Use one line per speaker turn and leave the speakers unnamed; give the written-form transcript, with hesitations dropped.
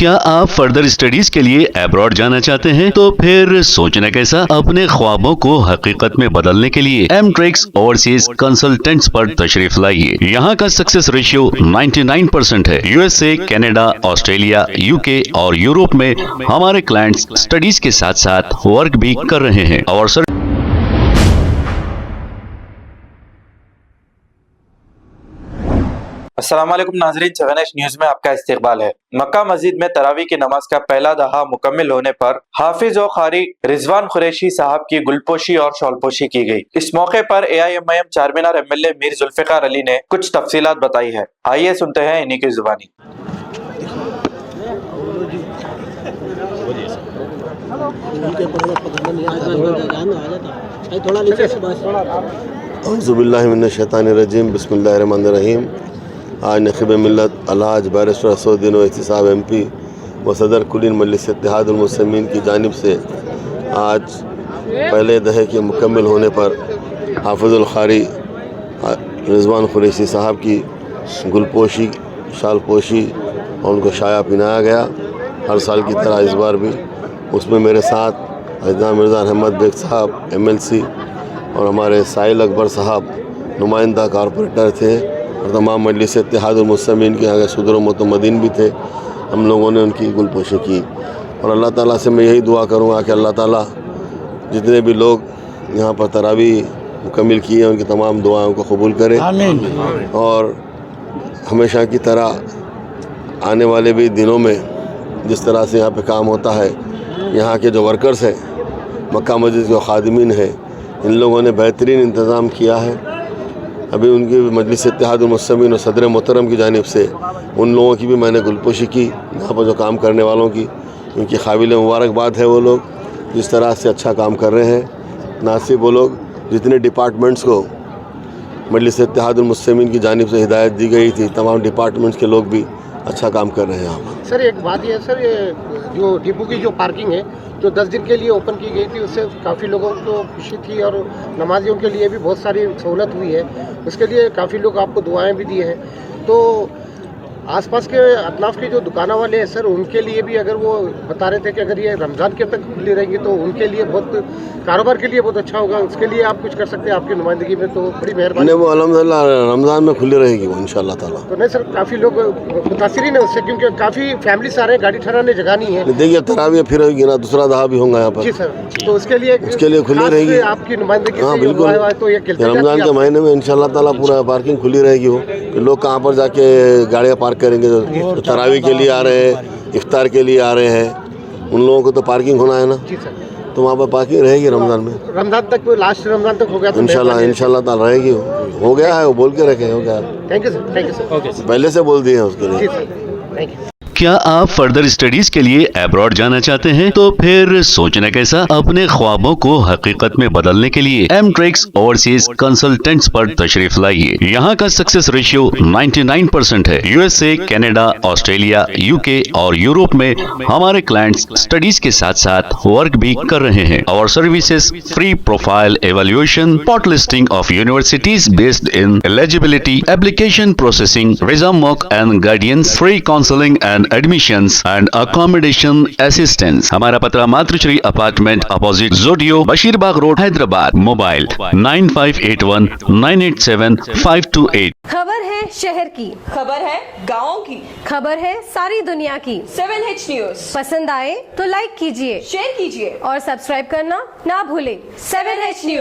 क्या आप further studies के लिए अब्रॉड जाना चाहते हैं? तो फिर सोचना कैसा, अपने ख्वाबों को हकीकत में बदलने के लिए एमट्रिक्स ओवरसीज कंसल्टेंट्स पर तशरीफ लाइए। यहाँ का सक्सेस रेशियो 99% है। यूएसए, कनाडा, ऑस्ट्रेलिया, यूके और यूरोप में हमारे क्लाइंट्स स्टडीज के साथ साथ वर्क भी कर रहे हैं और
अस्सलामुअलैकुम नाज़रीन, 7H न्यूज में आपका इस्तकबाल है। मक्का मस्जिद में तरावी की नमाज का पहला दहा मुकम्मल होने पर हाफिज और कारी रिजवान कुरैशी साहब की गुलपोशी और शॉलपोशी की गई। इस मौके पर AIMIM चारमीनार MLA मीर जुल्फिकार अली ने कुछ तफसीलात बताई है। आइए सुनते हैं इन्हीं की जुबानी।
औज़ुबिल्लाहि मिनश्शैतानिर्रजीम, बिस्मिल्लाहिर्रहमानिर्रहीम। आज नक़ीब मिल्लत अलहाज बैरिस्टर असदुद्दीन एहतिसाब MP व सदर कुलीन मजलिस इत्तेहादुल मुस्लिमीन की जानिब से आज पहले दहे के मुकम्मल होने पर हाफिज़ुल क़ारी रिज़वान कुरैशी साहब की गुलपोशी, शालपोशी और उनको शाया पहनाया गया। हर साल की तरह इस बार भी उसमें मेरे साथ अजदा मिर्ज़ा अहमद बेग साहब MLC और हमारे साहिल अकबर साहब नुमाइंदा कॉरपोरेटर थे और तमाम मजलिस इत्तेहादुल मुस्लिमीन के यहाँ के सदर मुतमदीन भी थे। हम लोगों ने उनकी गुलपोशी की और अल्लाह ताला से मैं यही दुआ करूँगा कि अल्लाह ताला जितने भी लोग यहाँ पर तरावी मुकम्मल किए उनकी तमाम दुआओं को कबूल करे। आमीन। और हमेशा की तरह आने वाले भी दिनों में जिस तरह से यहाँ पे काम होता है, यहाँ के जो वर्कर्स हैं, मक्का मस्जिद के खादिमीन हैं, इन लोगों ने बेहतरीन इंतज़ाम किया है। अभी उनकी मजलिस इत्तेहादुल मुस्लिमीन और सदर मोहतरम की जानिब से उन लोगों की भी मैंने गुलपोशी की, यहाँ पर जो काम करने वालों की, उनकी काबिल मुबारकबाद है। वो लोग जिस तरह से अच्छा काम कर रहे हैं, ना सिर्फ वो लोग, जितने डिपार्टमेंट्स को मजलिस इत्तेहादुल मुस्लिमीन की जानिब से हिदायत दी गई थी, तमाम डिपार्टमेंट्स के लोग भी अच्छा काम कर रहे हैं यहाँ पर।
सर एक बात ये है सर, ये जो डिपो की जो पार्किंग है जो 10 दिन के लिए ओपन की गई थी, उससे काफ़ी लोगों को खुशी थी और नमाजियों के लिए भी बहुत सारी सहूलत हुई है। उसके लिए काफ़ी लोग आपको दुआएं भी दी हैं। तो आसपास के अतनाफ के जो दुकाना वाले हैं सर, उनके लिए भी अगर वो बता रहे थे कि अगर ये रमज़ान के तक खुली रहेंगी तो उनके लिए बहुत, कारोबार के लिए बहुत अच्छा होगा। उसके लिए आप कुछ कर सकते हैं आपकी नुमाइंदगी में, तो बड़ी मेहरबानी।
वो अल्हम्दुलिल्लाह रमज़ान में खुली रहेगी वो इंशाअल्लाह ताला।
तो नहीं सर, काफ़ी लोग मुतासिरीन है उससे, क्योंकि काफ़ी फैमिली सारे गाड़ी ठहराने जगह नहीं है।
देखिए तरावी फिर होगी ना, दूसरा दहा भी होगा यहाँ पर।
जी सर, तो उसके लिए
खुली रहेगी
आपकी नुमाइंदगी।
हाँ बिल्कुल,
तो ये
रमज़ान के महीने में इंशाअल्लाह ताला पूरा पार्किंग खुली रहेगी। वो लोग कहाँ पर जाके गाड़ियाँ पार्क करेंगे? जो तरावी के लिए आ रहे हैं, इफ्तार के लिए आ रहे हैं, उन लोगों को तो पार्किंग होना है ना।
जी सर,
तो वहाँ पर पार्किंग रहेगी रमज़ान में।
रमज़ान तक, लास्ट रमज़ान तक हो गया तो
इंशाल्लाह ताला रहेगी। हो गया है, वो बोल के रखे, हो गया।
Thank you sir, thank you sir. Okay,
पहले से बोल दिए हैं उसके लिए।
जी सर, थैंक यू।
क्या आप फर्दर स्टडीज के लिए अब्रॉड जाना चाहते हैं? तो फिर सोचना कैसा, अपने ख्वाबों को हकीकत में बदलने के लिए एमट्रिक्स ओवरसीज कंसल्टेंट्स पर तशरीफ लाइए। यहाँ का सक्सेस रेशियो 99% है। यूएसए, कनाडा, ऑस्ट्रेलिया, यूके और यूरोप में हमारे क्लाइंट्स स्टडीज के साथ साथ वर्क भी कर रहे हैं और services free profile evaluation, spot listing of universities based in eligibility, application processing, visa mock and guidance, free counselling and admissions and accommodation assistance. हमारा पता मातृश्री अपार्टमेंट अपोजिट जोडियो, बशीरबाग रोड, हैदराबाद। मोबाइल 9581 987 528।
खबर है शहर की,
खबर है गाँव की,
खबर है सारी दुनिया की।
7H न्यूज
पसंद आए तो लाइक कीजिए,
शेयर कीजिए
और सब्सक्राइब करना ना भूलें।
7H news.